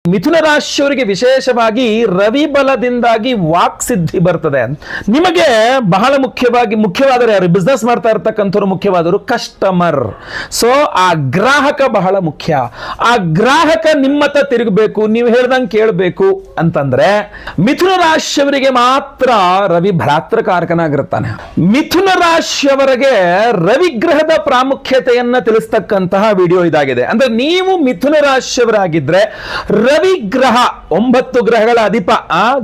ಮಿಥುನ ರಾಶಿಯವರಿಗೆ ವಿಶೇಷವಾಗಿ ರವಿ ಬಲದಿಂದಾಗಿ ವಾಕ್ ಸಿದ್ಧಿ ಬರ್ತದೆ. ನಿಮಗೆ ಬಹಳ ಮುಖ್ಯವಾದರೆ ಯಾರು ಬಿಸ್ನೆಸ್ ಮಾಡ್ತಾ ಇರ್ತಕ್ಕಂಥವ್ರು ಮುಖ್ಯವಾದರು ಕಸ್ಟಮರ್. ಸೊ ಆ ಗ್ರಾಹಕ ಬಹಳ ಮುಖ್ಯ. ಆ ಗ್ರಾಹಕ ನಿಮ್ಮತ್ತ ತಿರುಗಬೇಕು, ನೀವು ಹೇಳ್ದಂಗೆ ಕೇಳಬೇಕು ಅಂತಂದ್ರೆ ಮಿಥುನ ರಾಶಿಯವರಿಗೆ ಮಾತ್ರ ರವಿ ಭ್ರಾತೃಕಾರಕನಾಗಿರ್ತಾನೆ. ಮಿಥುನ ರಾಶಿಯವರಿಗೆ ರವಿಗ್ರಹದ ಪ್ರಾಮುಖ್ಯತೆಯನ್ನ ತಿಳಿಸ್ತಕ್ಕಂತಹ ವಿಡಿಯೋ ಇದಾಗಿದೆ. ಅಂದ್ರೆ ನೀವು ಮಿಥುನ ರಾಶಿಯವರಾಗಿದ್ರೆ ರವಿ ಗ್ರಹ 9 ಗ್ರಹಗಳ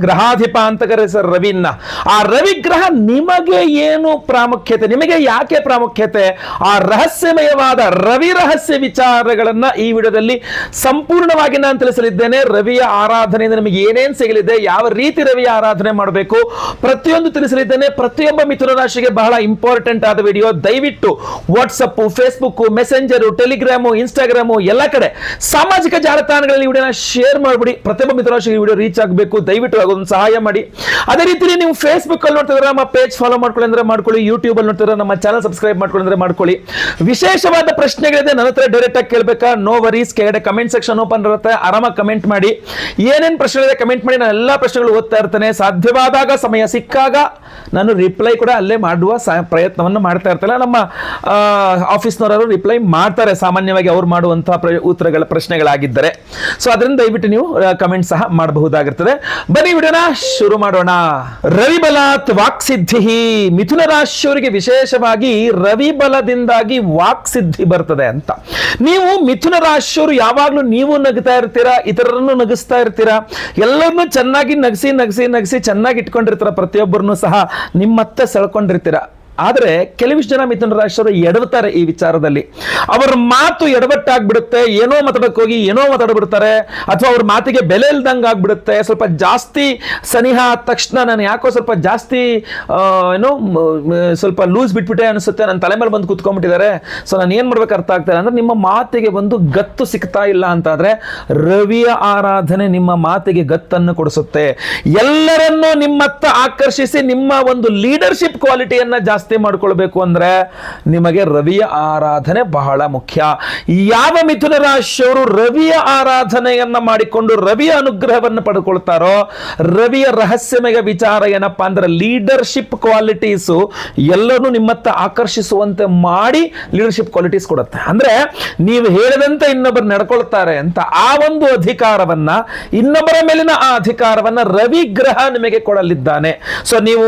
ಗ್ರಹಾಧಿಪ ಅಂತ ಕರೆಸರ್ ರವಿನ. ಆ ರವಿ ಗ್ರಹ ನಿಮಗೆ ಏನು ಪ್ರಾಮುಖ್ಯತೆ, ನಿಮಗೆ ಯಾಕೆ ಪ್ರಾಮುಖ್ಯತೆ, ಆ ರಹಸ್ಯಮಯವಾದ ರವಿ ರಹಸ್ಯ ವಿಚಾರಗಳನ್ನ ಈ ವಿಡಿಯೋದಲ್ಲಿ ಸಂಪೂರ್ಣವಾಗಿ ನಾನು ತಿಳಿಸಲಿದ್ದೇನೆ. ರವಿಯ ಆರಾಧನೆಯಿಂದ ನಿಮಗೆ ಏನೇನು ಸಿಗಲಿದೆ, ಯಾವ ರೀತಿ ರವಿಯ ಆರಾಧನೆ ಮಾಡಬೇಕು, ಪ್ರತಿಯೊಂದು ತಿಳಿಸಲಿದ್ದೇನೆ. ಪ್ರತಿಯೊಬ್ಬ ಮಿಥುನ ರಾಶಿಗೆ ಬಹಳ ಇಂಪಾರ್ಟೆಂಟ್ ಆದ ವಿಡಿಯೋ. ದಯವಿಟ್ಟು WhatsApp, Facebook, messenger, Telegram, Instagram ಎಲ್ಲ ಕಡೆ ಸಾಮಾಜಿಕ ಜಾಲತಾಣಗಳಲ್ಲಿ ವಿಡಿಯೋನ ಶೇರ್ ಮಾಡಿಬಿಡಿ. ಪ್ರತಿಯೊಬ್ಬ ಮಿಥುನ ರಾಶಿಗೆ ವಿಡಿಯೋ ರೀಚ್ ಆಗಬೇಕು. ದಯವಿಟ್ಟು ಅದೊಂದು ಸಹಾಯ ಮಾಡಿ. ಅದೇ ರೀತಿ ನೀವು ಫೇಸ್ಬುಕ್ ಅಲ್ಲಿ ನೋಡ್ತಿದ್ರೆ ನಮ್ಮ ಪೇಜ್ ಫಾಲೋ ಮಾಡ್ಕೊಳ್ಳಿ ಅಂದ್ರೆ ಮಾಡ್ಕೊಳ್ಳಿ. ಯೂಟ್ಯೂಬ್ ಅಲ್ಲಿ ನೋಡ್ತಿದ್ರೆ ನಮ್ಮ ಚಾನಲ್ ಸಬ್ಸ್ಕ್ರೈಬ್ ಮಾಡ್ಕೊಳ್ಳಿ ಅಂದ್ರೆ ಮಾಡ್ಕೊಳ್ಳಿ. ವಿಶೇಷವಾದ ಪ್ರಶ್ನೆಗಳಿದೆ, ನನ್ನ ಹತ್ರ ಡೈರೆಕ್ಟ್ ಆಗಿ ಕೇಳಬೇಕಾ? No worries. ಕೆಳಗಡೆ ಕಮೆಂಟ್ ಸೆಕ್ಷನ್ ಓಪನ್ ಇರುತ್ತೆ, ಆರಾಮಾಗಿ ಕಮೆಂಟ್ ಮಾಡಿ. ಏನೇನು ಪ್ರಶ್ನೆಗಳಿದೆ ಕಮೆಂಟ್ ಮಾಡಿ. ನಾನು ಎಲ್ಲಾ ಪ್ರಶ್ನೆಗಳು ಓದ್ತಾ ಇರ್ತೇನೆ. ಸಾಧ್ಯವಾದಾಗ, ಸಮಯ ಸಿಕ್ಕಾಗ ನಾನು ರಿಪ್ಲೈ ಕೂಡ ಅಲ್ಲೇ ಮಾಡುವ ಪ್ರಯತ್ನವನ್ನು ಮಾಡ್ತಾ ಇರ್ತೇನೆ. ನಮ್ಮ ಆಫೀಸ್ನವರು ರಿಪ್ಲೈ ಮಾಡ್ತಾರೆ ಸಾಮಾನ್ಯವಾಗಿ ಅವ್ರು ಮಾಡುವಂತಹ ಉತ್ತರಗಳ ಪ್ರಶ್ನೆಗಳಾಗಿದ್ದರೆ. ಸೊ ಅದರಿಂದ ದಯವಿಟ್ಟು ನೀವು ಕಮೆಂಟ್ ಸಹ ಮಾಡಬಹುದಾಗಿರ್ತದೆ. ಬನ್ನಿ ವಿಡಿಯೋನ ಶುರು ಮಾಡೋಣ. ರವಿ ಬಲಾತ್ ವಾಕ್ ಸಿದ್ಧಿ. ಮಿಥುನ ರಾಶಿಯವರಿಗೆ ವಿಶೇಷವಾಗಿ ರವಿ ಬಲದಿಂದಾಗಿ ವಾಕ್ ಸಿದ್ಧಿ ಬರ್ತದೆ ಅಂತ. ನೀವು ಮಿಥುನ ರಾಶಿಯವರು ಯಾವಾಗ್ಲೂ ನೀವು ನಗ್ತಾ ಇರ್ತೀರಾ, ಇತರರನ್ನು ನಗಿಸ್ತಾ ಇರ್ತೀರಾ, ಎಲ್ಲರನ್ನು ಚೆನ್ನಾಗಿ ನಗಿಸಿ ಚೆನ್ನಾಗಿ ಇಟ್ಕೊಂಡಿರ್ತೀರ. ಪ್ರತಿಯೊಬ್ಬರನ್ನು ಸಹ ನಿಮ್ಮತ್ತೆ ಸೆಳ್ಕೊಂಡಿರ್ತೀರ. ಆದರೆ ಕೆಲವಿಷ್ಟು ಜನ ಮಿಥುನ ರಾಶಿಯವರು ಎಡವುತ್ತಾರೆ ಈ ವಿಚಾರದಲ್ಲಿ. ಅವರ ಮಾತು ಎಡವಟ್ಟಾಗ್ಬಿಡುತ್ತೆ. ಏನೋ ಮಾತಾಡಕ್ಕೆ ಹೋಗಿ ಏನೋ ಮಾತಾಡ್ಬಿಡ್ತಾರೆ, ಅಥವಾ ಅವ್ರ ಮಾತಿಗೆ ಬೆಲೆ ಇಲ್ದಂಗೆ ಆಗ್ಬಿಡುತ್ತೆ. ಸ್ವಲ್ಪ ಜಾಸ್ತಿ ಸನಿಹ ಆದ ತಕ್ಷಣ ನಾನು ಯಾಕೋ ಸ್ವಲ್ಪ ಜಾಸ್ತಿ ಸ್ವಲ್ಪ ಲೂಸ್ ಬಿಟ್ಬಿಟ್ಟೆ ಅನಿಸುತ್ತೆ, ನನ್ನ ತಲೆ ಮೇಲೆ ಬಂದು ಕೂತ್ಕೊಂಡ್ಬಿಟ್ಟಿದ್ದಾರೆ, ಸೊ ನಾನು ಏನು ಮಾಡ್ಬೇಕು ಅರ್ಥ ಆಗ್ತಾರೆ ಅಂದ್ರೆ ನಿಮ್ಮ ಮಾತಿಗೆ ಒಂದು ಗತ್ತು ಸಿಗ್ತಾ ಇಲ್ಲ ಅಂತಾದ್ರೆ ರವಿಯ ಆರಾಧನೆ ನಿಮ್ಮ ಮಾತಿಗೆ ಗತ್ತನ್ನು ಕೊಡಿಸುತ್ತೆ. ಎಲ್ಲರನ್ನೂ ನಿಮ್ಮತ್ತ ಆಕರ್ಷಿಸಿ ನಿಮ್ಮ ಒಂದು ಲೀಡರ್ಶಿಪ್ ಕ್ವಾಲಿಟಿಯನ್ನ ಜಾಸ್ತಿ ಮಾಡ್ಕೊಳ್ಬೇಕು ಅಂದ್ರೆ ನಿಮಗೆ ರವಿಯ ಆರಾಧನೆ ಬಹಳ ಮುಖ್ಯ. ಯಾವ ಮಿಥುನ ರಾಶಿಯವರು ರವಿಯ ಆರಾಧನೆಯನ್ನ ಮಾಡಿಕೊಂಡು ರವಿಯ ಅನುಗ್ರಹವನ್ನು ಪಡ್ಕೊಳ್ತಾರೋ, ರವಿಯ ರಹಸ್ಯಮಯ ವಿಚಾರ ಏನಪ್ಪಾ ಅಂದ್ರೆ ಲೀಡರ್ಶಿಪ್ ಕ್ವಾಲಿಟೀಸು ಎಲ್ಲರೂ ನಿಮ್ಮತ್ತ ಆಕರ್ಷಿಸುವಂತೆ ಮಾಡಿ ಲೀಡರ್ಶಿಪ್ ಕ್ವಾಲಿಟೀಸ್ ಕೊಡುತ್ತೆ. ಅಂದ್ರೆ ನೀವು ಹೇಳಿದಂತೆ ಇನ್ನೊಬ್ಬರು ನಡ್ಕೊಳ್ತಾರೆ ಅಂತ ಆ ಒಂದು ಅಧಿಕಾರವನ್ನ, ಇನ್ನೊಬ್ಬರ ಮೇಲಿನ ಆ ಅಧಿಕಾರವನ್ನ ರವಿ ಗ್ರಹ ನಿಮಗೆ ಕೊಡಲಿದ್ದಾನೆ. ಸೊ ನೀವು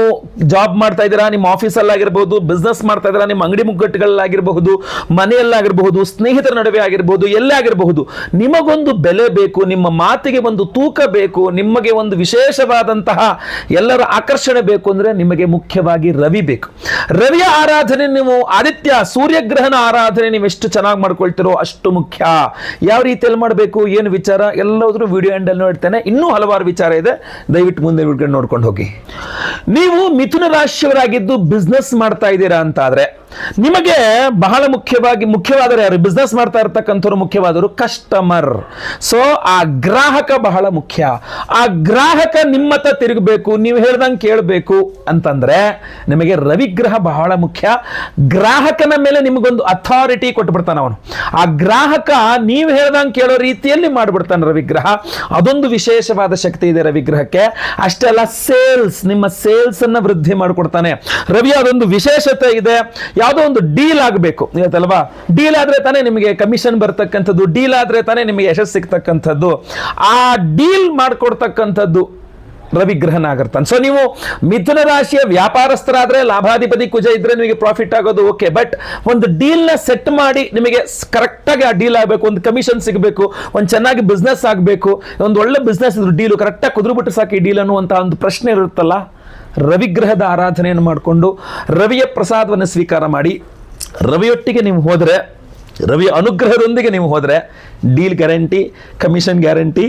ಜಾಬ್ ಮಾಡ್ತಾ ಇದ್ದೀರಾ, ನಿಮ್ಮ ಆಫೀಸಲ್ಲಿ ಆಗಿರಬಹುದು, ಬಿಸ್ನೆಸ್ ಮಾಡ್ತಾ ಇದ್ದೀರಾ, ನಿಮ್ಮ ಅಂಗಡಿ ಮುಗ್ಗಟ್ಟುಗಳಲ್ಲಾಗಿರಬಹುದು, ಮನೆಯಲ್ಲಾಗಿರಬಹುದು, ಸ್ನೇಹಿತರ ನಡುವೆ ಆಗಿರಬಹುದು, ಎಲ್ಲೇ ಆಗಿರಬಹುದು, ನಿಮಗೊಂದು ಬೆಲೆ ಬೇಕು, ನಿಮ್ಮ ಮಾತಿಗೆ ಒಂದು ತೂಕ ಬೇಕು, ನಿಮಗೆ ಒಂದು ವಿಶೇಷವಾದಂತಹ ಎಲ್ಲರ ಆಕರ್ಷಣೆ ಬೇಕು ಅಂದ್ರೆ ನಿಮಗೆ ಮುಖ್ಯವಾಗಿ ರವಿ ಬೇಕು. ರವಿಯ ಆರಾಧನೆ, ನೀವು ಆದಿತ್ಯ ಸೂರ್ಯಗ್ರಹನ ಆರಾಧನೆ ನೀವು ಎಷ್ಟು ಚೆನ್ನಾಗಿ ಮಾಡ್ಕೊಳ್ತಿರೋ ಅಷ್ಟು ಮುಖ್ಯ. ಯಾವ ರೀತಿಯಲ್ಲಿ ಮಾಡಬೇಕು, ಏನು ವಿಚಾರ ಎಲ್ಲಾದ್ರೂ ವಿಡಿಯೋ ಎಂಡ್ ಅಲ್ಲಿ ನೋಡ್ತೇನೆ. ಇನ್ನೂ ಹಲವಾರು ವಿಚಾರ ಇದೆ, ದಯವಿಟ್ಟು ಮುಂದೆ ವಿಡಿಯೋ ನೋಡ್ಕೊಂಡು ಹೋಗಿ. ನೀವು ಮಿಥುನ ರಾಶಿಯವರಾಗಿದ್ದು ಬಿಸ್ನೆಸ್ ಮಾಡ್ತಾ ಇದ್ದೀರಾ ಅಂತಾದ್ರೆ ನಿಮಗೆ ಬಹಳ ಮುಖ್ಯವಾದರೆ ಯಾರು ಬಿಸ್ನೆಸ್ ಮಾಡ್ತಾ ಇರ್ತಕ್ಕಂಥವ್ರು ಮುಖ್ಯವಾದರು ಕಸ್ಟಮರ್. ಸೊ ಆ ಗ್ರಾಹಕ ಬಹಳ ಮುಖ್ಯ. ಆ ಗ್ರಾಹಕ ನಿಮ್ಮತ್ತ ತಿರುಗಬೇಕು, ನೀವು ಹೇಳ್ದಂಗೆ ಕೇಳಬೇಕು ಅಂತಂದ್ರೆ ನಿಮಗೆ ರವಿಗ್ರಹ ಬಹಳ ಮುಖ್ಯ. ಗ್ರಾಹಕನ ಮೇಲೆ ನಿಮಗೊಂದು ಅಥಾರಿಟಿ ಕೊಟ್ಬಿಡ್ತಾನೆ ಅವನು. ಆ ಗ್ರಾಹಕ ನೀವು ಹೇಳ್ದಂಗೆ ಕೇಳೋ ರೀತಿಯಲ್ಲಿ ಮಾಡ್ಬಿಡ್ತಾನೆ ರವಿಗ್ರಹ. ಅದೊಂದು ವಿಶೇಷವಾದ ಶಕ್ತಿ ಇದೆ ರವಿಗ್ರಹಕ್ಕೆ. ಅಷ್ಟೇ ಅಲ್ಲ, ನಿಮ್ಮ ಸೇಲ್ಸ್ ಅನ್ನ ವೃದ್ಧಿ ಮಾಡಿಕೊಡ್ತಾನೆ ರವಿ. ಅದೊಂದು ವಿಶೇಷತೆ ಇದೆ. ಯಾವುದೋ ಒಂದು ಡೀಲ್ ಆಗಬೇಕು ಇವತ್ತಲ್ವಾ, ಡೀಲ್ ಆದ್ರೆ ತಾನೇ ನಿಮಗೆ ಕಮಿಷನ್ ಬರ್ತಕ್ಕಂಥದ್ದು, ಡೀಲ್ ಆದ್ರೆ ತಾನೇ ನಿಮಗೆ ಯಶಸ್ಸು ಸಿಗ್ತಕ್ಕಂಥದ್ದು. ಆ ಡೀಲ್ ಮಾಡ್ಕೊಡ್ತಕ್ಕಂಥದ್ದು ರವಿಗ್ರಹನ ಆಗಿರ್ತಾನೆ. ಸೊ ನೀವು ಮಿಥುನ ರಾಶಿಯ ವ್ಯಾಪಾರಸ್ಥರಾದ್ರೆ, ಲಾಭಾಧಿಪತಿ ಕುಜ ಇದ್ರೆ ನಿಮಗೆ ಪ್ರಾಫಿಟ್ ಆಗೋದು ಓಕೆ. ಬಟ್ ಒಂದು ಡೀಲ್ ನ ಸೆಟ್ ಮಾಡಿ ನಿಮಗೆ ಕರೆಕ್ಟ್ ಆಗಿ ಆ ಡೀಲ್ ಆಗಬೇಕು, ಒಂದು ಕಮಿಷನ್ ಸಿಗಬೇಕು, ಒಂದು ಚೆನ್ನಾಗಿ ಬಿಸ್ನೆಸ್ ಆಗಬೇಕು, ಒಂದು ಒಳ್ಳೆ ಬಿಸ್ನೆಸ್ ಇದ್ರು ಡೀಲು ಕರೆಕ್ಟಾಗಿ ಕುದುರ್ಬಿಟ್ಟು ಸಾಕು ಈ ಡೀಲ್ ಅನ್ನುವಂಥ ಒಂದು ಪ್ರಶ್ನೆ ಇರುತ್ತಲ್ಲ. ರವಿಗ್ರಹದ ಆರಾಧನೆಯನ್ನು ಮಾಡಿಕೊಂಡು ರವಿಯ ಪ್ರಸಾದವನ್ನು ಸ್ವೀಕಾರ ಮಾಡಿ ರವಿಯೊಟ್ಟಿಗೆ ನೀವು ಹೋದರೆ, ರವಿಯ ಅನುಗ್ರಹದೊಂದಿಗೆ ನೀವು ಹೋದರೆ deal guarantee, commission guarantee,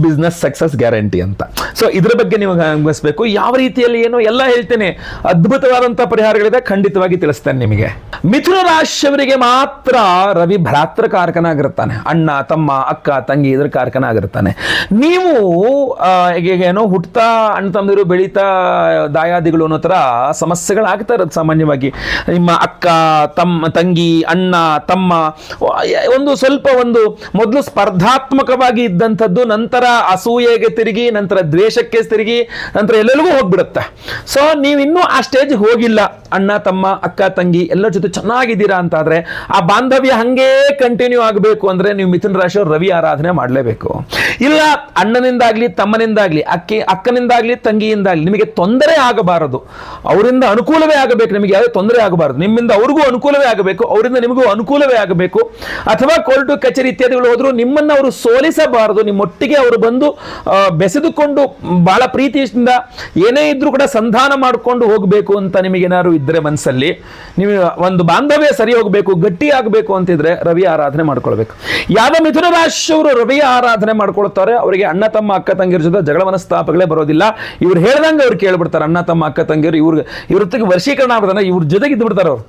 business success guarantee ಅಂತ. ಸೊ ಇದ್ರ ಬಗ್ಗೆ ನೀವು ಗಮನಿಸಬೇಕು. ಯಾವ ರೀತಿಯಲ್ಲಿ ಏನು ಎಲ್ಲ ಹೇಳ್ತೇನೆ, ಅದ್ಭುತವಾದಂಥ ಪರಿಹಾರಗಳಿದೆ, ಖಂಡಿತವಾಗಿ ತಿಳಿಸ್ತೇನೆ ನಿಮಗೆ. ಮಿಥುನ ರಾಶಿಯವರಿಗೆ ಮಾತ್ರ ರವಿ ಭ್ರಾತೃ ಕಾರಕನಾಗಿರ್ತಾನೆ, ಅಣ್ಣ ತಮ್ಮ ಅಕ್ಕ ತಂಗಿ ಇದ್ರ ಕಾರಕನಾಗಿರ್ತಾನೆ. ನೀವು ಏನೋ ಹುಟ್ತಾ ಅಣ್ಣ ತಮ್ಮದಿರು ಬೆಳೀತಾ ದಾಯಾದಿಗಳು ಅನ್ನೋ ಥರ ಸಮಸ್ಯೆಗಳಾಗ್ತಾ ಇರೋದು ಸಾಮಾನ್ಯವಾಗಿ. ನಿಮ್ಮ ಅಕ್ಕ ತಂಗಿ ಅಣ್ಣ ತಮ್ಮ ಒಂದು ಸ್ವಲ್ಪ ಮೊದಲು ಸ್ಪರ್ಧಾತ್ಮಕವಾಗಿ ಇದ್ದಂಥದ್ದು ನಂತರ ಅಸೂಯೆಗೆ ತಿರುಗಿ, ನಂತರ ದ್ವೇಷಕ್ಕೆ ತಿರುಗಿ, ನಂತರ ಎಲ್ಲರಿಗೂ ಹೋಗ್ಬಿಡುತ್ತೆ. ಸೊ ನೀವಿನ್ನೂ ಆ ಸ್ಟೇಜ್ ಹೋಗಿಲ್ಲ, ಅಣ್ಣ ತಮ್ಮ ಅಕ್ಕ ತಂಗಿ ಎಲ್ಲರ ಜೊತೆ ಚೆನ್ನಾಗಿದ್ದೀರಾ ಅಂತಾದ್ರೆ ಆ ಬಾಂಧವ್ಯ ಹಂಗೇ ಕಂಟಿನ್ಯೂ ಆಗಬೇಕು ಅಂದ್ರೆ ನೀವು ಮಿಥುನ ರಾಶಿಯವರು ರವಿ ಆರಾಧನೆ ಮಾಡಲೇಬೇಕು. ಇಲ್ಲ ಅಣ್ಣನಿಂದಾಗ್ಲಿ ತಮ್ಮನಿಂದಾಗ್ಲಿ ಅಕ್ಕನಿಂದಾಗ್ಲಿ ತಂಗಿಯಿಂದಾಗ್ಲಿ ನಿಮಗೆ ತೊಂದರೆ ಆಗಬಾರದು, ಅವರಿಂದ ಅನುಕೂಲವೇ ಆಗಬೇಕು, ನಿಮಗೆ ಯಾವುದೇ ತೊಂದರೆ ಆಗಬಾರದು, ನಿಮ್ಮಿಂದ ಅವ್ರಿಗೂ ಅನುಕೂಲವೇ ಆಗಬೇಕು, ಅವರಿಂದ ನಿಮಗೂ ಅನುಕೂಲವೇ ಆಗಬೇಕು. ಅಥವಾ ಕೋರ್ಟು ಕಚೇರಿ ಇತ್ಯಾದಿಗಳು ಹೋದ್ರು ನಿಮ್ಮನ್ನು ಅವರು ಸೋಲಿಸಬಾರದು, ನಿಮ್ಮೊಟ್ಟಿಗೆ ಅವರು ಬಂದು ಬೆಸೆದುಕೊಂಡು ಬಹಳ ಪ್ರೀತಿಯಿಂದ ಏನೇ ಇದ್ರೂ ಕೂಡ ಸಂಧಾನ ಮಾಡಿಕೊಂಡು ಹೋಗಬೇಕು ಅಂತ ನಿಮಗೇನಾದ್ರು ಇದ್ರೆ ಮನಸ್ಸಲ್ಲಿ, ನೀವು ಒಂದು ಬಾಂಧವ್ಯ ಸರಿ ಹೋಗಬೇಕು, ಗಟ್ಟಿ ಆಗಬೇಕು ಅಂತಿದ್ರೆ ರವಿ ಆರಾಧನೆ ಮಾಡ್ಕೊಳ್ಬೇಕು. ಯಾವ ಮಿಥುನ ರಾಶಿಯವರು ರವಿ ಆರಾಧನೆ ಮಾಡ್ಕೊಳ್ತಾರೆ ಅವರಿಗೆ ಅಣ್ಣ ತಮ್ಮ ಅಕ್ಕ ತಂಗಿಯರ ಜೊತೆ ಜಗಳ ಮನಸ್ತಾಪಗಳೇ ಬರೋದಿಲ್ಲ. ಇವ್ರು ಹೇಳ್ದಂಗೆ ಅವ್ರು ಕೇಳ್ಬಿಡ್ತಾರೆ. ಅಣ್ಣ ತಮ್ಮ ಅಕ್ಕ ತಂಗಿಯರು ಇವ್ರ ವರ್ಷೀಕರಣ ಆಗ್ಬಿಡ್ತಾನೆ, ಇವ್ರ ಜೊತೆಗೆ ಇದ್ದು ಬಿಡ್ತಾರೆ ಅವ್ರು.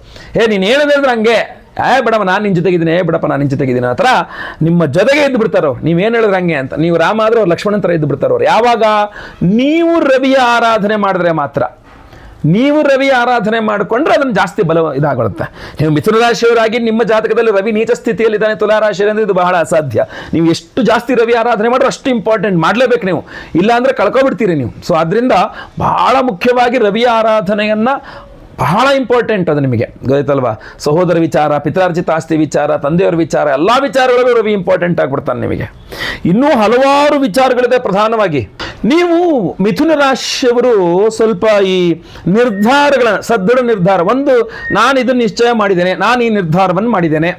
ನೀನು ಹೇಳಿದ್ರೆ ಹಂಗೆ ಬಿಡಪ್ಪ ನಾನು ನಿನ್ನ ಜೊತೆಗಿದ್ದೀನಿ, ಬಿಡಪ್ಪ ನಾನು ನಿನ್ನ ಜೊತೆಗಿದ್ದೀನಿ ಆ ಥರ ನಿಮ್ಮ ಜೊತೆಗೆ ಇದ್ದು ಬಿಡ್ತಾರೋ. ನೀವೇನು ಹೇಳಿದ್ರೆ ಹಂಗೆ ಅಂತ. ನೀವು ರಾಮ ಆದ್ರೆ ಅವ್ರು ಲಕ್ಷ್ಮಣನ ಥರ ಇದ್ದು ಬಿಡ್ತಾರವ್ರು. ಯಾವಾಗ ನೀವು ರವಿಯ ಆರಾಧನೆ ಮಾಡಿದ್ರೆ ಮಾತ್ರ, ನೀವು ರವಿ ಆರಾಧನೆ ಮಾಡಿಕೊಂಡ್ರೆ ಅದನ್ನು ಜಾಸ್ತಿ ಬಲ ಇದಾಗುತ್ತೆ. ನೀವು ಮಿಥುನ ರಾಶಿಯವರಾಗಿ ನಿಮ್ಮ ಜಾತಕದಲ್ಲಿ ರವಿ ನೀಚ ಸ್ಥಿತಿಯಲ್ಲಿದ್ದಾನೆ ತುಲಾ ರಾಶಿಯಲ್ಲಿ ಅಂದ್ರೆ ಇದು ಬಹಳ ಅಸಾಧ್ಯ. ನೀವು ಎಷ್ಟು ಜಾಸ್ತಿ ರವಿ ಆರಾಧನೆ ಮಾಡ್ರೆ ಅಷ್ಟು ಇಂಪಾರ್ಟೆಂಟ್ ಮಾಡಲೇಬೇಕು ನೀವು, ಇಲ್ಲ ಅಂದ್ರೆ ಕಳ್ಕೊಬಿಡ್ತೀರಿ ನೀವು. ಸೊ ಅದರಿಂದ ಬಹಳ ಮುಖ್ಯವಾಗಿ ರವಿಯ ಆರಾಧನೆಯನ್ನ ಬಹಳ ಇಂಪಾರ್ಟೆಂಟ್ ಅದು ನಿಮಗೆ ಗೊತ್ತಲ್ವಾ. ಸಹೋದರ ವಿಚಾರ, ಪಿತ್ರಾರ್ಜಿತ ಆಸ್ತಿ ವಿಚಾರ, ತಂದೆಯವರ ವಿಚಾರ, ಎಲ್ಲ ವಿಚಾರಗಳಿಗೂ ರವಿ ಇಂಪಾರ್ಟೆಂಟ್ ಆಗಿಬಿಡ್ತಾನೆ ನಿಮಗೆ. ಇನ್ನೂ ಹಲವಾರು ವಿಚಾರಗಳಿದೆ. ಪ್ರಧಾನವಾಗಿ ನೀವು ಮಿಥುನ ರಾಶಿಯವರು ಸ್ವಲ್ಪ ಈ ಸದೃಢ ನಿರ್ಧಾರ, ಒಂದು ನಾನು ಇದನ್ನು ನಿಶ್ಚಯ ಮಾಡಿದ್ದೇನೆ, ನಾನು ಈ ನಿರ್ಧಾರವನ್ನು ಮಾಡಿದ್ದೇನೆ,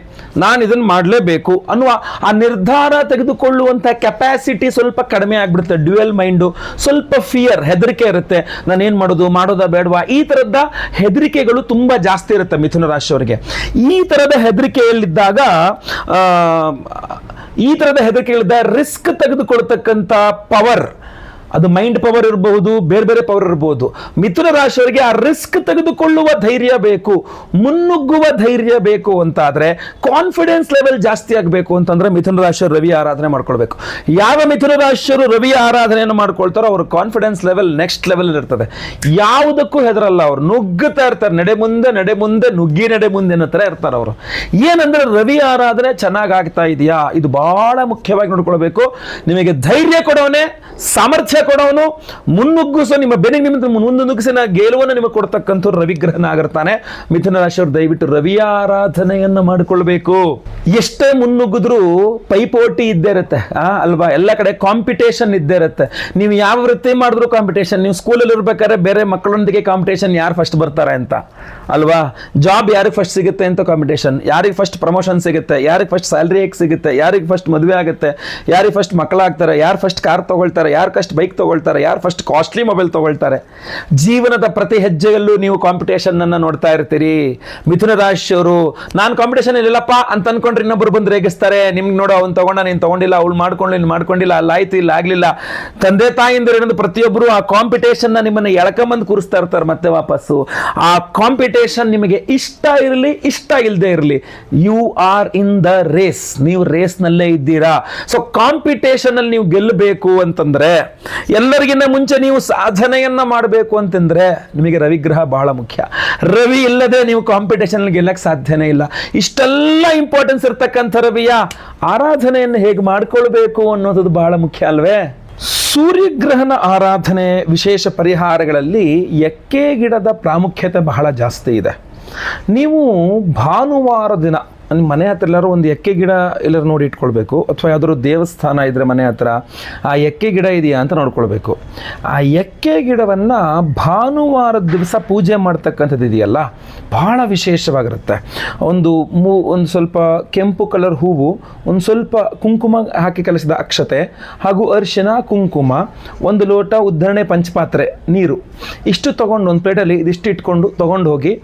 ನಾನು ಇದನ್ನು ಮಾಡಲೇಬೇಕು ಅನ್ನುವ ಆ ನಿರ್ಧಾರ ತೆಗೆದುಕೊಳ್ಳುವಂಥ ಕೆಪಾಸಿಟಿ ಸ್ವಲ್ಪ ಕಡಿಮೆ ಆಗಿಬಿಡುತ್ತೆ. ಡ್ಯುಯಲ್ ಮೈಂಡು, ಸ್ವಲ್ಪ ಫಿಯರ್, ಹೆದರಿಕೆ ಇರುತ್ತೆ. ನಾನೇನು ಮಾಡೋದಾ ಬೇಡವಾ, ಈ ಥರದ ಹೆದರಿಕೆಗಳು ತುಂಬ ಜಾಸ್ತಿ ಇರುತ್ತೆ ಮಿಥುನ ರಾಶಿಯವರಿಗೆ. ಈ ಥರದ ಹೆದರಿಕೆಯಲ್ಲಿದ್ದಾಗ ರಿಸ್ಕ್ ತೆಗೆದುಕೊಳ್ತಕ್ಕಂಥ ಪವರ್, ಅದು ಮೈಂಡ್ ಪವರ್ ಇರಬಹುದು, ಬೇರೆ ಬೇರೆ ಪವರ್ ಇರಬಹುದು. ಮಿಥುನ ರಾಶಿಯವರಿಗೆ ಆ ರಿಸ್ಕ್ ತೆಗೆದುಕೊಳ್ಳುವ ಧೈರ್ಯ ಬೇಕು, ಮುನ್ನುಗ್ಗುವ ಧೈರ್ಯ ಬೇಕು ಅಂತಾದ್ರೆ, ಕಾನ್ಫಿಡೆನ್ಸ್ ಲೆವೆಲ್ ಜಾಸ್ತಿ ಆಗಬೇಕು ಅಂತಂದ್ರೆ ಮಿಥುನ ರಾಶಿಯವರು ರವಿ ಆರಾಧನೆ ಮಾಡ್ಕೊಳ್ಬೇಕು. ಯಾವ ಮಿಥುನ ರಾಶಿಯವರು ರವಿ ಆರಾಧನೆಯನ್ನು ಮಾಡ್ಕೊಳ್ತಾರೋ ಅವ್ರ ಕಾನ್ಫಿಡೆನ್ಸ್ ಲೆವೆಲ್ ನೆಕ್ಸ್ಟ್ ಲೆವೆಲ್ ಇರ್ತದೆ. ಯಾವುದಕ್ಕೂ ಹೆದರಲ್ಲ, ಅವರು ನುಗ್ಗುತ್ತಾ ಇರ್ತಾರೆ, ನಡೆ ಮುಂದೆ ನುಗ್ಗಿ ನಡೆ ಮುಂದೆ ಅನ್ನೋ ಥರ ಇರ್ತಾರೆ ಅವರು. ಏನಂದ್ರೆ ರವಿ ಆರಾಧನೆ ಚೆನ್ನಾಗಿ ಆಗ್ತಾ ಇದೆಯಾ, ಇದು ಬಹಳ ಮುಖ್ಯವಾಗಿ ನೋಡ್ಕೊಳ್ಬೇಕು. ನಿಮಗೆ ಧೈರ್ಯ ಕೊಡೋನೆ, ಸಾಮರ್ಥ್ಯ ಕೊಡೋನು, ಮುನ್ನುಗ್ಗಿಸೋ, ನಿಮ್ಮ ಬೆನ್ನಿಗೆ ನಿಮಿತ್ತ ಮುನ್ನುಗ್ಗಿಸಿನ ಗೆಲುವನ್ನು ನಿಮಗೆ ಕೊಡ್ತಕ್ಕಂಥ ರವಿಗ್ರಹನ ಆಗಿರ್ತಾನೆ. ಮಿಥುನ ರಾಶಿಯವರು ದಯವಿಟ್ಟು ರವಿಯ ಆರಾಧನೆಯನ್ನ ಮಾಡಿಕೊಳ್ಬೇಕು. ಎಷ್ಟೇ ಮುನ್ನುಗ್ಗಿದ್ರು ಪೈಪೋಟಿ ಇದ್ದೇ ಇರುತ್ತೆ ಅಲ್ವಾ, ಎಲ್ಲ ಕಡೆ ಕಾಂಪಿಟೇಷನ್ ಇದ್ದೇ ಇರುತ್ತೆ. ನೀವು ಯಾವ ವೃತ್ತಿ ಮಾಡಿದ್ರು ಕಾಂಪಿಟೇಷನ್. ನೀವು ಸ್ಕೂಲಲ್ಲಿ ಇರ್ಬೇಕಾದ್ರೆ ಬೇರೆ ಮಕ್ಕಳೊಂದಿಗೆ ಕಾಂಪಿಟೇಷನ್, ಯಾರು ಫಸ್ಟ್ ಬರ್ತಾರೆ ಅಂತ ಅಲ್ವಾ. ಜಾಬ್ ಯಾರಿಗೆ ಫಸ್ಟ್ ಸಿಗುತ್ತೆ ಅಂತ ಕಾಂಪಿಟೇಷನ್, ಯಾರಿಗೆ ಫಸ್ಟ್ ಪ್ರಮೋಷನ್ ಸಿಗುತ್ತೆ, ಯಾರಿಗೆ ಫಸ್ಟ್ ಸ್ಯಾಲ್ರಿ ಹೇಗೆ ಸಿಗುತ್ತೆ, ಯಾರಿಗೆ ಫಸ್ಟ್ ಮದುವೆ ಆಗುತ್ತೆ, ಯಾರಿಗೆ ಫಸ್ಟ್ ಮಕ್ಕಳಾಗ್ತಾರೆ, ಯಾರು ಫಸ್ಟ್ ಕಾರ್ ತಗೊಳ್ತಾರೆ, ಯಾರು ಫಸ್ಟ್ ಬೈಕ್ ತಗೊಳ್ತಾರೆ, ಯಾರು ಫಸ್ಟ್ ಕಾಸ್ಟ್ಲಿ ಮೊಬೈಲ್ ತಗೊಳ್ತಾರೆ. ಜೀವನದ ಪ್ರತಿ ಹೆಜ್ಜೆಯಲ್ಲೂ ನೀವು ಕಾಂಪಿಟೇಷನ್ ಅನ್ನ ನೋಡ್ತಾ ಇರ್ತೀರಿ. ಮಿಥುನ ರಾಶಿಯವರು ನಾನು ಕಾಂಪಿಟೇಷನ್ ಇಲ್ಲಪ್ಪ ಅಂತ ಅನ್ಕೊಂಡ್ರೆ ಇನ್ನೊಬ್ಬರು ಬಂದು ರೇಗಿಸ್ತಾರೆ. ನಿಮ್ಗೆ ನೋಡು, ಅವ್ನು ತಗೊಂಡ, ನೀನು ತಗೊಂಡಿಲ್ಲ, ಅವ್ಳು ಮಾಡ್ಕೊಂಡಿಲ್ಲ, ಅಲ್ಲಾಯ್ತು, ಇಲ್ಲ ಆಗ್ಲಿಲ್ಲ. ತಂದೆ ತಾಯಿಂದರೇನಂದು ಪ್ರತಿಯೊಬ್ಬರು ಆ ಕಾಂಪಿಟೇಷನ್ ನಿಮ್ಮನ್ನು ಎಳ್ಕೊಂಬಂದು ಕೂರಿಸ್ತಾ ಇರ್ತಾರೆ ಮತ್ತೆ ವಾಪಸ್ಸು. ಆ ಕಾಂಪಿಟೇಷನ್ ನಿಮಗೆ ಇಷ್ಟ ಇರಲಿ ಇಷ್ಟ ಇಲ್ಲದೆ ಇರಲಿ, you are in the race, ನೀವು ರೇಸ್ ನಲ್ಲೇ ಇದ್ದೀರಾ. ಸೊ ಕಾಂಪಿಟೇಷನ್ ಅಲ್ಲಿ ನೀವು ಗೆಲ್ಲಬೇಕು ಅಂತಂದ್ರೆ, ಎಲ್ಲರಿಗಿಂತ ಮುಂಚೆ ನೀವು ಸಾಧನೆಯನ್ನ ಮಾಡಬೇಕು ಅಂತಂದ್ರೆ ನಿಮಗೆ ರವಿಗ್ರಹ ಬಹಳ ಮುಖ್ಯ. ರವಿ ಇಲ್ಲದೆ ನೀವು ಕಾಂಪಿಟೇಷನ್ ಗೆಲ್ಲಕ್ಕೆ ಸಾಧ್ಯನೇ ಇಲ್ಲ. ಇಷ್ಟೆಲ್ಲ ಇಂಪಾರ್ಟೆನ್ಸ್ ಇರ್ತಕ್ಕಂಥ ರವಿಯ ಆರಾಧನೆಯನ್ನು ಹೇಗೆ ಮಾಡ್ಕೊಳ್ಬೇಕು ಅನ್ನೋದು ಬಹಳ ಮುಖ್ಯ ಅಲ್ವೇ. ಸೂರ್ಯಗ್ರಹಣ ಆರಾಧನೆ ವಿಶೇಷ ಪರಿಹಾರಗಳಲ್ಲಿ ಎಕ್ಕೆ ಗಿಡದ ಪ್ರಾಮುಖ್ಯತೆ ಬಹಳ ಜಾಸ್ತಿ ಇದೆ. ನೀವು ಭಾನುವಾರ ದಿನ ನಿಮ್ಮ ಮನೆ ಹತ್ರ ಎಲ್ಲರೂ ಒಂದು ಎಕ್ಕೆ ಗಿಡ ಎಲ್ಲರೂ ನೋಡಿ ಇಟ್ಕೊಳ್ಬೇಕು, ಅಥವಾ ಯಾವ್ದಾದ್ರು ದೇವಸ್ಥಾನ ಇದ್ದರೆ ಮನೆ ಹತ್ರ ಆ ಎಕ್ಕೆ ಗಿಡ ಇದೆಯಾ ಅಂತ ನೋಡ್ಕೊಳ್ಬೇಕು. ಆ ಎಕ್ಕೆ ಗಿಡವನ್ನು ಭಾನುವಾರದ ದಿವಸ ಪೂಜೆ ಮಾಡ್ತಕ್ಕಂಥದ್ದು ಇದೆಯಲ್ಲ, ಬಹಳ ವಿಶೇಷವಾಗಿರುತ್ತೆ. ಒಂದು ಸ್ವಲ್ಪ ಕೆಂಪು ಕಲರ್ ಹೂವು, ಒಂದು ಸ್ವಲ್ಪ ಕುಂಕುಮ ಹಾಕಿ ಕಲಸಿದ ಅಕ್ಷತೆ ಹಾಗೂ ಅರಿಶಿನ, ಕುಂಕುಮ, ಒಂದು ಲೋಟ ಉದ್ಧರಣೆ ಪಂಚಪಾತ್ರೆ ನೀರು, ಇಷ್ಟು ತೊಗೊಂಡು ಒಂದು ಪ್ಲೇಟಲ್ಲಿ ಇದಿಷ್ಟು ಇಟ್ಕೊಂಡು ತೊಗೊಂಡು ಹೋಗಿ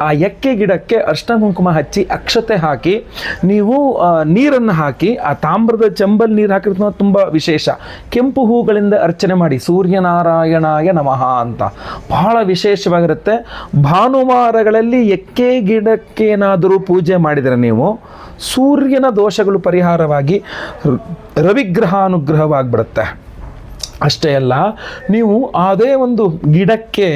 ಆ ಎಕ್ಕೆ ಗಿಡಕ್ಕೆ ಅರಿಶಿನ ಕುಂಕುಮ ಹಚ್ಚಿ ಅಕ್ಷತೆ ಹಾಕಿ ಹಾಕಿ ನೀವು ನೀರನ್ನು ಹಾಕಿ, ಆ ತಾಮ್ರದ ಚೆಂಬಲ್ಲಿ ನೀರು ಹಾಕಿರೋದು ತುಂಬ ವಿಶೇಷ. ಕೆಂಪು ಹೂಗಳಿಂದ ಅರ್ಚನೆ ಮಾಡಿ, ಸೂರ್ಯನಾರಾಯಣಾಯ ನಮಃ ಅಂತ ಬಹಳ ವಿಶೇಷವಾಗಿರುತ್ತೆ. ಭಾನುವಾರಗಳಲ್ಲಿ ಎಕ್ಕೆ ಗಿಡಕ್ಕೇನಾದರೂ ಪೂಜೆ ಮಾಡಿದರೆ ನೀವು ಸೂರ್ಯನ ದೋಷಗಳು ಪರಿಹಾರವಾಗಿ ರವಿಗ್ರಹಾನುಗ್ರಹವಾಗಿಬಿಡುತ್ತೆ. ಅಷ್ಟೇ ಅಲ್ಲ, ನೀವು ಅದೇ ಒಂದು ಗಿಡಕ್ಕೆ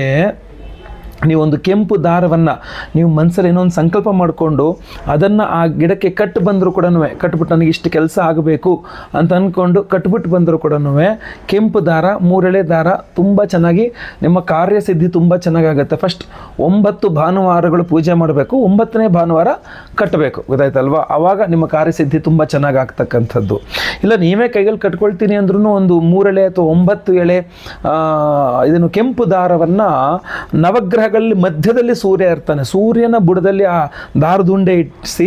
ನೀವೊಂದು ಕೆಂಪು ದಾರವನ್ನು ನೀವು ಮನಸ್ಸಲ್ಲಿ ಏನೊಂದು ಸಂಕಲ್ಪ ಮಾಡಿಕೊಂಡು ಅದನ್ನು ಆ ಗಿಡಕ್ಕೆ ಕಟ್ಟು ಬಂದರೂ ಕೂಡ, ಕಟ್ಬಿಟ್ಟು ನನಗೆ ಇಷ್ಟು ಕೆಲಸ ಆಗಬೇಕು ಅಂತ ಅಂದ್ಕೊಂಡು ಕಟ್ಬಿಟ್ಟು ಬಂದರೂ ಕೂಡ ಕೆಂಪು ದಾರ, 3 ಎಳೆ ದಾರ ತುಂಬ ಚೆನ್ನಾಗಿ ನಿಮ್ಮ ಕಾರ್ಯಸಿದ್ಧಿ ತುಂಬ ಚೆನ್ನಾಗಾಗುತ್ತೆ. ಫಸ್ಟ್ 9 ಭಾನುವಾರಗಳು ಪೂಜೆ ಮಾಡಬೇಕು, 9ನೇ ಭಾನುವಾರ ಕಟ್ಟಬೇಕು, ಗೊತ್ತಾಯ್ತಲ್ವಾ? ಆವಾಗ ನಿಮ್ಮ ಕಾರ್ಯಸಿದ್ಧಿ ತುಂಬ ಚೆನ್ನಾಗಿ ಆಗ್ತಕ್ಕಂಥದ್ದು. ಇಲ್ಲ ನೀವೇ ಕೈಯಲ್ಲಿ ಕಟ್ಕೊಳ್ತೀನಿ ಅಂದ್ರೂ ಒಂದು 3 ಎಳೆ ಅಥವಾ 9 ಎಳೆ ಇದನ್ನು ಕೆಂಪು ದಾರವನ್ನು ನವಗ್ರಹ ಮಧ್ಯದಲ್ಲಿ ಸೂರ್ಯ ಇರ್ತಾನೆ, ಸೂರ್ಯನ ಬುಡದಲ್ಲಿ ಆ ದಾರದುಂಡೆ ಇಟ್ಟಿಸಿ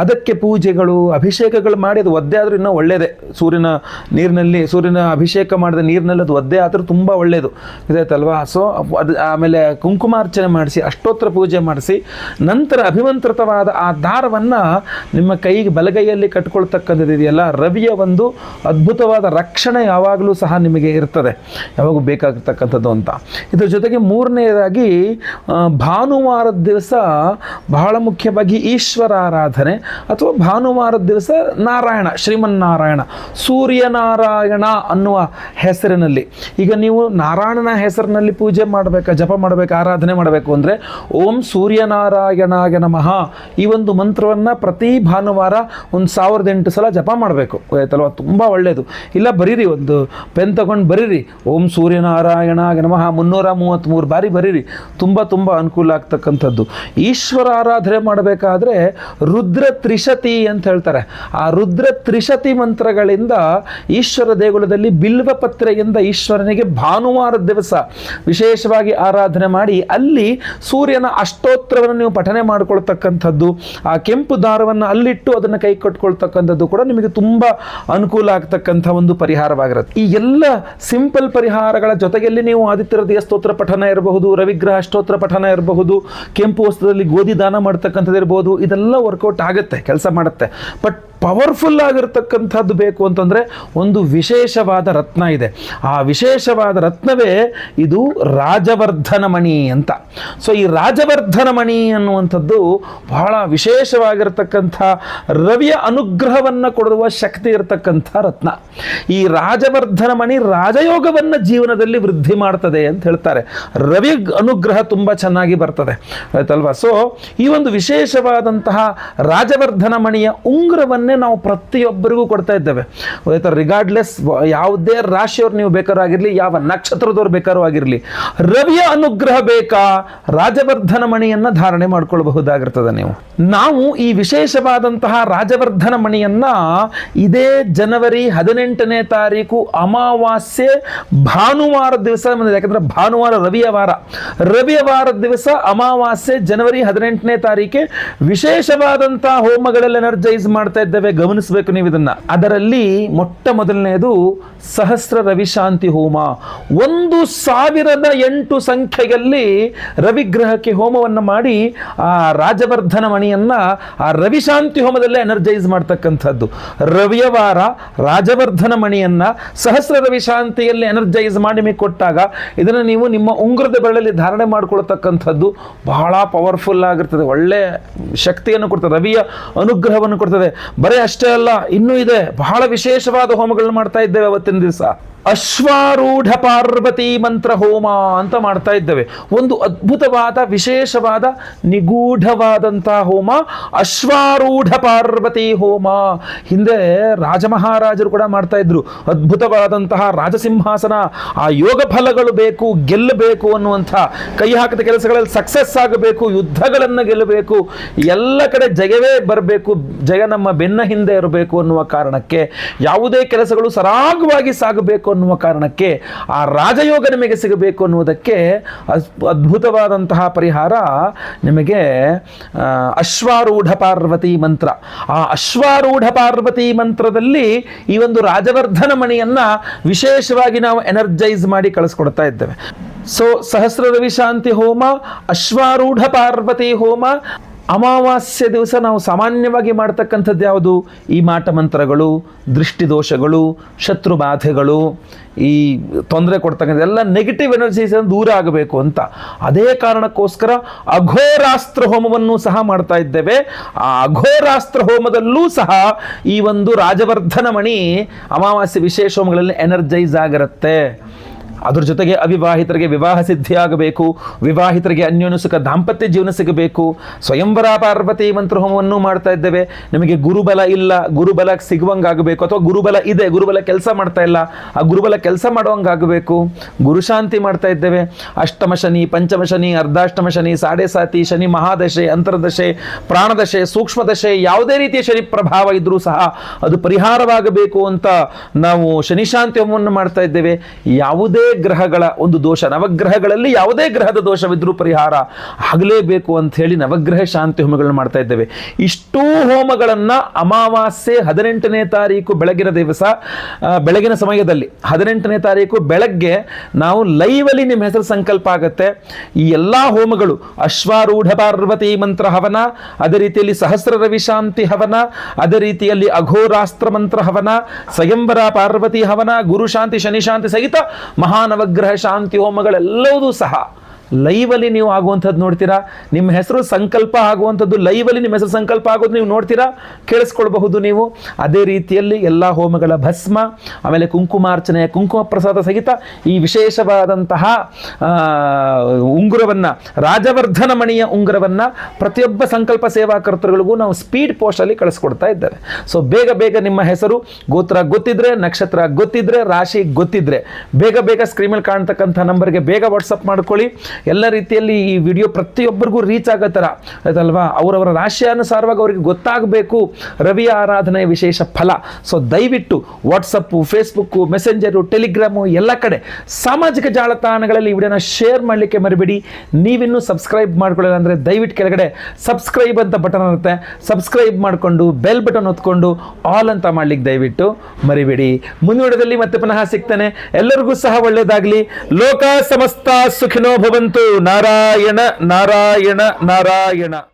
ಅದಕ್ಕೆ ಪೂಜೆಗಳು ಅಭಿಷೇಕಗಳು ಮಾಡಿ, ಅದು ಒದ್ದೆ ಆದರೂ ಇನ್ನೂ ಒಳ್ಳೆಯದೇ. ಸೂರ್ಯನ ಅಭಿಷೇಕ ಮಾಡಿದ ನೀರಿನಲ್ಲಿ ಅದು ಒದ್ದೆ ಆದರೂ ತುಂಬ ಒಳ್ಳೆಯದು, ಇದಾಯ್ತಲ್ವಾ? ಸೊ ಅದು ಆಮೇಲೆ ಕುಂಕುಮಾರ್ಚನೆ ಮಾಡಿಸಿ, ಅಷ್ಟೋತ್ತರ ಪೂಜೆ ಮಾಡಿಸಿ, ನಂತರ ಅಭಿಮಂತ್ರಿತವಾದ ಆ ದಾರವನ್ನು ನಿಮ್ಮ ಕೈಗೆ ಬಲಗೈಯಲ್ಲಿ ಕಟ್ಕೊಳ್ತಕ್ಕಂಥದ್ದು ಇದೆಯಲ್ಲ, ರವಿಯ ಒಂದು ಅದ್ಭುತವಾದ ರಕ್ಷಣೆ ಯಾವಾಗಲೂ ಸಹ ನಿಮಗೆ ಇರ್ತದೆ, ಯಾವಾಗೂ ಬೇಕಾಗಿರ್ತಕ್ಕಂಥದ್ದು ಅಂತ. ಇದ್ರ ಜೊತೆಗೆ 3ನೇದಾಗಿ ಭಾನುವಾರದ ದಿವಸ ಬಹಳ ಮುಖ್ಯವಾಗಿ ಈಶ್ವರ ಆರಾಧನೆ, ಅಥವಾ ಭಾನುವಾರದ ದಿವಸ ನಾರಾಯಣ, ಶ್ರೀಮನ್ನಾರಾಯಣ, ಸೂರ್ಯನಾರಾಯಣ ಅನ್ನುವ ಹೆಸರಿನಲ್ಲಿ. ಈಗ ನೀವು ನಾರಾಯಣನ ಹೆಸರಿನಲ್ಲಿ ಪೂಜೆ ಮಾಡಬೇಕು, ಜಪ ಮಾಡಬೇಕು, ಆರಾಧನೆ ಮಾಡಬೇಕು ಅಂದರೆ ಓಂ ಸೂರ್ಯನಾರಾಯಣಾಯ ನಮಃ ಈ ಒಂದು ಮಂತ್ರವನ್ನು ಪ್ರತಿ ಭಾನುವಾರ 1008 ಸಲ ಜಪ ಮಾಡಬೇಕು, ಆಯ್ತಲ್ವ? ತುಂಬ ಒಳ್ಳೆಯದು. ಇಲ್ಲ ಬರೀರಿ, ಒಂದು ಪೆನ್ ತಗೊಂಡು ಬರೀರಿ, ಓಂ ಸೂರ್ಯನಾರಾಯಣಾಯ ನಮಃ 333 ಬಾರಿ ಬರೀರಿ, ತುಂಬ ಅನುಕೂಲ ಆಗ್ತಕ್ಕಂಥದ್ದು. ಈಶ್ವರ ಆರಾಧನೆ ಮಾಡಬೇಕಾದ್ರೆ ರುದ್ರ ತ್ರಿಶತಿ ಅಂತ ಹೇಳ್ತಾರೆ. ಆ ರುದ್ರ ತ್ರಿಶತಿ ಮಂತ್ರಗಳಿಂದ ಈಶ್ವರ ದೇಗುಲದಲ್ಲಿ ಬಿಲ್ವ ಪತ್ರೆಯಿಂದ ಈಶ್ವರನಿಗೆ ಭಾನುವಾರದ ದಿವಸ ವಿಶೇಷವಾಗಿ ಆರಾಧನೆ ಮಾಡಿ, ಅಲ್ಲಿ ಸೂರ್ಯನ ಅಷ್ಟೋತ್ತರವನ್ನು ನೀವು ಪಠನೆ ಮಾಡಿಕೊಳ್ತಕ್ಕಂಥದ್ದು, ಆ ಕೆಂಪು ದಾರವನ್ನು ಅಲ್ಲಿಟ್ಟು ಅದನ್ನು ಕೈ ಕಟ್ಕೊಳ್ತಕ್ಕಂಥದ್ದು ಕೂಡ ನಿಮಗೆ ತುಂಬ ಅನುಕೂಲ ಆಗ್ತಕ್ಕಂಥ ಒಂದು ಪರಿಹಾರವಾಗಿರುತ್ತೆ. ಈ ಎಲ್ಲ ಸಿಂಪಲ್ ಪರಿಹಾರಗಳ ಜೊತೆಯಲ್ಲಿ ನೀವು ಆದಿತ್ಯ ಹೃದಯ ಸ್ತೋತ್ರ ಪಠನ ಇರಬಹುದು, ರವಿಗ್ರಹ ಸ್ತೋತ್ರ ಪಠನ ಇರಬಹುದು, ಕೆಂಪು ವಸ್ತ್ರದಲ್ಲಿ ಗೋಧಿ ದಾನ ಮಾಡ್ತಕ್ಕಂಥದ್ದು ಇರಬಹುದು, ಇದೆಲ್ಲ ವರ್ಕೌಟ್ ಆಗುತ್ತೆ, ಕೆಲಸ ಮಾಡುತ್ತೆ. ಬಟ್ ಪವರ್ಫುಲ್ ಆಗಿರ್ತಕ್ಕಂಥದ್ದು ಬೇಕು ಅಂತಂದರೆ ಒಂದು ವಿಶೇಷವಾದ ರತ್ನ ಇದೆ. ಆ ವಿಶೇಷವಾದ ರತ್ನವೇ ಇದು ರಾಜವರ್ಧನ ಮಣಿ ಅಂತ. ಸೊ ಈ ರಾಜವರ್ಧನ ಮಣಿ ಅನ್ನುವಂಥದ್ದು ಬಹಳ ವಿಶೇಷವಾಗಿರ್ತಕ್ಕಂಥ ರವಿಯ ಅನುಗ್ರಹವನ್ನು ಕೊಡುವ ಶಕ್ತಿ ಇರತಕ್ಕಂಥ ರತ್ನ. ಈ ರಾಜವರ್ಧನ ಮಣಿ ರಾಜಯೋಗವನ್ನು ಜೀವನದಲ್ಲಿ ವೃದ್ಧಿ ಮಾಡ್ತದೆ ಅಂತ ಹೇಳ್ತಾರೆ. ರವಿ ಅನುಗ್ರಹ ತುಂಬ ಚೆನ್ನಾಗಿ ಬರ್ತದೆ, ಆಯ್ತಲ್ವಾ? ಸೊ ಈ ಒಂದು ವಿಶೇಷವಾದಂತಹ ರಾಜವರ್ಧನ ಮಣಿಯ ಉಂಗುರವನ್ನೇ ನಾವು ಪ್ರತಿಯೊಬ್ಬರಿಗೂ ಕೊಡ್ತಾ ಇದ್ದೇವೆ, ಆಯ್ತಾ? ರಿಗಾರ್ಡ್ಲೆಸ್ ಯಾವುದೇ ರಾಶಿಯವ್ರು ನೀವು ಬೇಕಾದ್ರೂ ಆಗಿರಲಿ, ಯಾವ ನಕ್ಷತ್ರದವ್ರು ಬೇಕಾದ್ರೂ ಆಗಿರಲಿ, ರವಿಯ ಅನುಗ್ರಹ ಬೇಕಾ, ರಾಜವರ್ಧನ ಮಣಿಯನ್ನು ಧಾರಣೆ ಮಾಡ್ಕೊಳ್ಬಹುದಾಗಿರ್ತದೆ. ನಾವು ಈ ವಿಶೇಷವಾದಂತಹ ರಾಜವರ್ಧನ ಮಣಿಯನ್ನ ಇದೇ ಜನವರಿ 18ನೇ ತಾರೀಕು ಅಮಾವಾಸ್ಯೆ ಭಾನುವಾರ ದಿವಸ, ಯಾಕಂದ್ರೆ ಭಾನುವಾರ ರವಿಯ ವಾರದ ದಿವಸ ಅಮಾವಾಸ್ಯೆ ಜನವರಿ 18ನೇ ತಾರೀಕೆ ವಿಶೇಷವಾದಂತಹ ಹೋಮಗಳಲ್ಲಿ ಎನರ್ಜೈಸ್ ಮಾಡ್ತಾ ಇದ್ದೇವೆ. ಗಮನಿಸಬೇಕು ನೀವು ಇದನ್ನ. ಅದರಲ್ಲಿ ಮೊಟ್ಟ ಮೊದಲನೆಯದು ಸಹಸ್ರ ರವಿಶಾಂತಿ ಹೋಮ. 1008 ಸಂಖ್ಯೆಯಲ್ಲಿ ರವಿಗ್ರಹಕ್ಕೆ ಹೋಮವನ್ನು ಮಾಡಿ ಆ ರಾಜವರ್ಧನ ಮಣಿಯನ್ನ ಆ ರವಿಶಾಂತಿ ಹೋಮದಲ್ಲೇ ಎನರ್ಜೈಸ್ ಮಾಡ್ತಕ್ಕಂಥದ್ದು. ರವಿಯ ವಾರ ರಾಜವರ್ಧನ ಮಣಿಯನ್ನ ಸಹಸ್ರ ರವಿಶಾಂತಿಯಲ್ಲಿ ಎನರ್ಜೈಸ್ ಮಾಡಿ ನಿಮಗೆ ಕೊಟ್ಟಾಗ ಇದನ್ನು ನೀವು ನಿಮ್ಮ ಉಂಗುರದ ಬೆರಳಲ್ಲಿ ಧಾರಣೆ ಮಾಡಿಕೊಳ್ತಕ್ಕಂಥದ್ದು ಬಹಳ ಪವರ್ಫುಲ್ ಆಗಿರ್ತದೆ, ಒಳ್ಳೆ ಶಕ್ತಿಯನ್ನು ಕೊಡ್ತದೆ, ರವಿಯ ಅನುಗ್ರಹವನ್ನು ಕೊಡ್ತದೆ. ಬರೀ ಅಷ್ಟೇ ಅಲ್ಲ, ಇನ್ನೂ ಇದೆ, ಬಹಳ ವಿಶೇಷವಾದ ಹೋಮಗಳನ್ನು ಮಾಡ್ತಾ ಇದ್ದೇವೆ ಅವತ್ತಿನ ದಿವಸ. ಅಶ್ವಾರೂಢ ಪಾರ್ವತಿ ಮಂತ್ರ ಹೋಮ ಅಂತ ಮಾಡ್ತಾ ಇದ್ದೇವೆ. ಒಂದು ಅದ್ಭುತವಾದ ವಿಶೇಷವಾದ ನಿಗೂಢವಾದಂತಹ ಹೋಮ ಅಶ್ವಾರೂಢ ಪಾರ್ವತಿ ಹೋಮ. ಹಿಂದೆ ರಾಜಮಹಾರಾಜರು ಕೂಡ ಮಾಡ್ತಾ ಇದ್ರು. ಅದ್ಭುತವಾದಂತಹ ರಾಜಸಿಂಹಾಸನ, ಆ ಯೋಗ ಫಲಗಳು ಬೇಕು, ಗೆಲ್ಲಬೇಕು ಅನ್ನುವಂಥ, ಕೈ ಹಾಕಿದ ಕೆಲಸಗಳಲ್ಲಿ ಸಕ್ಸಸ್ ಆಗಬೇಕು, ಯುದ್ಧಗಳನ್ನು ಗೆಲ್ಲಬೇಕು, ಎಲ್ಲ ಕಡೆ ಜಯವೇ ಬರಬೇಕು, ಜಯ ನಮ್ಮ ಬೆನ್ನ ಹಿಂದೆ ಇರಬೇಕು ಅನ್ನುವ ಕಾರಣಕ್ಕೆ, ಯಾವುದೇ ಕೆಲಸಗಳು ಸರಾಗವಾಗಿ ಸಾಗಬೇಕು ಅನ್ನುವ ಕಾರಣಕ್ಕೆ, ಆ ರಾಜಯೋಗ ನಿಮಗೆ ಸಿಗಬೇಕು ಅನ್ನುವುದಕ್ಕೆ ಅದ್ಭುತವಾದಂತಹ ಪರಿಹಾರ ನಿಮಗೆ ಅಶ್ವಾರೂಢ ಪಾರ್ವತಿ ಮಂತ್ರ. ಆ ಅಶ್ವಾರೂಢ ಪಾರ್ವತಿ ಮಂತ್ರದಲ್ಲಿ ಈ ಒಂದು ರಾಜವರ್ಧನ ಮಣಿಯನ್ನ ವಿಶೇಷವಾಗಿ ನಾವು ಎನರ್ಜೈಸ್ ಮಾಡಿ ಕಳಿಸ್ಕೊಡ್ತಾ ಇದ್ದೇವೆ. ಸೊ ಸಹಸ್ರ ರವಿಶಾಂತಿ ಹೋಮ, ಅಶ್ವಾರೂಢ ಪಾರ್ವತಿ ಹೋಮ, ಅಮಾವಾಸ್ಯೆ ದಿವಸ ನಾವು ಸಾಮಾನ್ಯವಾಗಿ ಮಾಡ್ತಕ್ಕಂಥದ್ದು ಯಾವುದು? ಈ ಮಾಟ ಮಂತ್ರಗಳು, ದೃಷ್ಟಿದೋಷಗಳು, ಶತ್ರು ಬಾಧೆಗಳು, ಈ ತೊಂದರೆ ಕೊಡ್ತಕ್ಕಂಥ ಎಲ್ಲ ನೆಗೆಟಿವ್ ಎನರ್ಜೀಸ್ ದೂರ ಆಗಬೇಕು ಅಂತ. ಅದೇ ಕಾರಣಕ್ಕೋಸ್ಕರ ಅಘೋರಾಸ್ತ್ರ ಹೋಮವನ್ನು ಸಹ ಮಾಡ್ತಾ ಇದ್ದೇವೆ. ಆ ಅಘೋರಾಸ್ತ್ರ ಹೋಮದಲ್ಲೂ ಸಹ ಈ ಒಂದು ರಾಜವರ್ಧನ ಮಣಿ ಅಮಾವಾಸ್ಯೆ ವಿಶೇಷ ಹೋಮಗಳಲ್ಲಿ ಎನರ್ಜೈಸ್ ಆಗಿರುತ್ತೆ. ಅದ್ರ ಜೊತೆಗೆ ಅವಿವಾಹಿತರಿಗೆ ವಿವಾಹ ಸಿದ್ಧಿಯಾಗಬೇಕು, ವಿವಾಹಿತರಿಗೆ ಅನ್ಯೋನ್ಯ ಸುಖ ದಾಂಪತ್ಯ ಜೀವನ ಸಿಗಬೇಕು. ಸ್ವಯಂವರ ಪಾರ್ವತಿ ಮಂತ್ರ ಹೋಮವನ್ನು ಮಾಡ್ತಾ ಇದ್ದೇವೆ. ನಿಮಗೆ ಗುರುಬಲ ಇಲ್ಲ, ಗುರುಬಲ ಸಿಗುವಂಗಾಗಬೇಕು, ಅಥವಾ ಗುರುಬಲ ಇದೆ, ಗುರುಬಲ ಕೆಲಸ ಮಾಡ್ತಾ ಇಲ್ಲ, ಆ ಗುರುಬಲ ಕೆಲಸ ಮಾಡುವಂಗಾಗಬೇಕು. ಗುರುಶಾಂತಿ ಮಾಡ್ತಾ ಇದ್ದೇವೆ. ಅಷ್ಟಮ ಶನಿ, ಪಂಚಮ ಶನಿ, ಅರ್ಧಾಷ್ಟಮ ಶನಿ, ಸಾಡೆ ಸಾತಿ ಶನಿ, ಮಹಾದಶೆ, ಅಂತರ್ದಶೆ, ಪ್ರಾಣದಶೆ, ಸೂಕ್ಷ್ಮದಶೆ, ಯಾವುದೇ ರೀತಿಯ ಶನಿ ಪ್ರಭಾವ ಇದ್ರೂ ಸಹ ಅದು ಪರಿಹಾರವಾಗಬೇಕು ಅಂತ ನಾವು ಶನಿಶಾಂತಿ ಹೋಮವನ್ನು ಮಾಡ್ತಾ ಇದ್ದೇವೆ. ಯಾವುದೇ ಗ್ರಹಗಳ ಒಂದು ದೋಷ, ನವಗ್ರಹಗಳಲ್ಲಿ ಯಾವುದೇ ಗ್ರಹದ ದೋಷವಿದ್ರೂ ಪರಿಹಾರ ಆಗಲೇಬೇಕು ಅಂತ ಹೇಳಿ ನವಗ್ರಹ ಶಾಂತಿ ಹೋಮಗಳನ್ನು ಮಾಡ್ತಾ ಇದ್ದೇವೆ. ಇಷ್ಟೂ ಹೋಮಗಳನ್ನ ಅಮಾವಾಸ್ಯೆ 18ನೇ ತಾರೀಕು ಬೆಳಗಿನ ದಿವಸ, ಬೆಳಗಿನ ಸಮಯದಲ್ಲಿ 18ನೇ ತಾರೀಕು ಬೆಳಗ್ಗೆ ನಾವು ಲೈವಲ್ಲಿ ನಿಮ್ಮ ಹೆಸರು ಸಂಕಲ್ಪ ಆಗುತ್ತೆ. ಈ ಎಲ್ಲಾ ಹೋಮಗಳು ಅಶ್ವಾರೂಢ ಪಾರ್ವತಿ ಮಂತ್ರ ಹವನ, ಅದೇ ರೀತಿಯಲ್ಲಿ ಸಹಸ್ರ ರವಿ ಶಾಂತಿ ಹವನ, ಅದೇ ರೀತಿಯಲ್ಲಿ ಅಘೋರಾಸ್ತ್ರ ಮಂತ್ರ ಹವನ, ಸ್ವಯಂವರ ಪಾರ್ವತಿ ಹವನ, ಗುರು ಶಾಂತಿ, ಶನಿ ಶಾಂತಿ ಸಹಿತ ಮಹಾನವಗ್ರಹ ಶಾಂತಿ ಹೋಮಗಳೆಲ್ಲವೂ ಸಹ ಲೈವಲ್ಲಿ ನೀವು ಆಗುವಂಥದ್ದು ನೋಡ್ತೀರಾ. ನಿಮ್ಮ ಹೆಸರು ಸಂಕಲ್ಪ ಆಗುವಂಥದ್ದು ಲೈವಲ್ಲಿ ನಿಮ್ಮ ಹೆಸರು ಸಂಕಲ್ಪ ಆಗೋದು ನೀವು ನೋಡ್ತೀರಾ, ಕೇಳಿಸ್ಕೊಳ್ಬಹುದು ನೀವು. ಅದೇ ರೀತಿಯಲ್ಲಿ ಎಲ್ಲ ಹೋಮಗಳ ಭಸ್ಮ, ಆಮೇಲೆ ಕುಂಕುಮಾರ್ಚನೆ, ಕುಂಕುಮ ಪ್ರಸಾದ ಸಹಿತ ಈ ವಿಶೇಷವಾದಂತಹ ಉಂಗುರವನ್ನು, ರಾಜವರ್ಧನ ಮಣಿಯ ಉಂಗುರವನ್ನು ಪ್ರತಿಯೊಬ್ಬ ಸಂಕಲ್ಪ ಸೇವಾಕರ್ತರುಗಳಿಗೂ ನಾವು ಸ್ಪೀಡ್ ಪೋಸ್ಟಲ್ಲಿ ಕಳಿಸ್ಕೊಡ್ತಾ ಇದ್ದೇವೆ. ಸೊ ಬೇಗ ಬೇಗ ನಿಮ್ಮ ಹೆಸರು, ಗೋತ್ರ ಗೊತ್ತಿದ್ರೆ, ನಕ್ಷತ್ರ ಗೊತ್ತಿದ್ರೆ, ರಾಶಿ ಗೊತ್ತಿದ್ರೆ ಬೇಗ ಬೇಗ ಸ್ಕ್ರೀನಲ್ಲಿ ಕಾಣ್ತಕ್ಕಂಥ ನಂಬರ್ಗೆ ಬೇಗ ವಾಟ್ಸಪ್ ಮಾಡ್ಕೊಳ್ಳಿ. ಎಲ್ಲ ರೀತಿಯಲ್ಲಿ ಈ ವಿಡಿಯೋ ಪ್ರತಿಯೊಬ್ಬರಿಗೂ ರೀಚ್ ಆಗೋ ಥರ ಆಯ್ತಲ್ವಾ, ಅವರವರ ರಾಶಿಯಾನುಸಾರವಾಗಿ ಅವರಿಗೆ ಗೊತ್ತಾಗಬೇಕು ರವಿಯ ಆರಾಧನೆಯ ವಿಶೇಷ ಫಲ. ಸೊ ದಯವಿಟ್ಟು ವಾಟ್ಸಪ್ಪು, ಫೇಸ್ಬುಕ್ಕು, ಮೆಸೆಂಜರು, ಟೆಲಿಗ್ರಾಮು ಎಲ್ಲ ಕಡೆ ಸಾಮಾಜಿಕ ಜಾಲತಾಣಗಳಲ್ಲಿ ಈ ವಿಡಿಯೋನ ಶೇರ್ ಮಾಡಲಿಕ್ಕೆ ಮರಿಬೇಡಿ. ನೀವಿನ್ನೂ ಸಬ್ಸ್ಕ್ರೈಬ್ ಮಾಡ್ಕೊಳ್ಳಿಲ್ಲ ಅಂದರೆ ದಯವಿಟ್ಟು ಕೆಳಗಡೆ ಸಬ್ಸ್ಕ್ರೈಬ್ ಅಂತ ಬಟನ್ ಇರುತ್ತೆ, ಸಬ್ಸ್ಕ್ರೈಬ್ ಮಾಡಿಕೊಂಡು ಬೆಲ್ ಬಟನ್ ಒತ್ಕೊಂಡು ಆಲ್ ಅಂತ ಮಾಡ್ಲಿಕ್ಕೆ ದಯವಿಟ್ಟು ಮರಿಬೇಡಿ. ಮುಂದಿನ ವಿಡಿಯೋದಲ್ಲಿ ಮತ್ತೆ ಪುನಃ ಸಿಗ್ತಾನೆ. ಎಲ್ಲರಿಗೂ ಸಹ ಒಳ್ಳೆಯದಾಗಲಿ. ಲೋಕ ಸಮಸ್ತ ಸುಖಿನೋ ಭವಂತು. ನಾರಾಯಣ ನಾರಾಯಣ ನಾರಾಯಣ.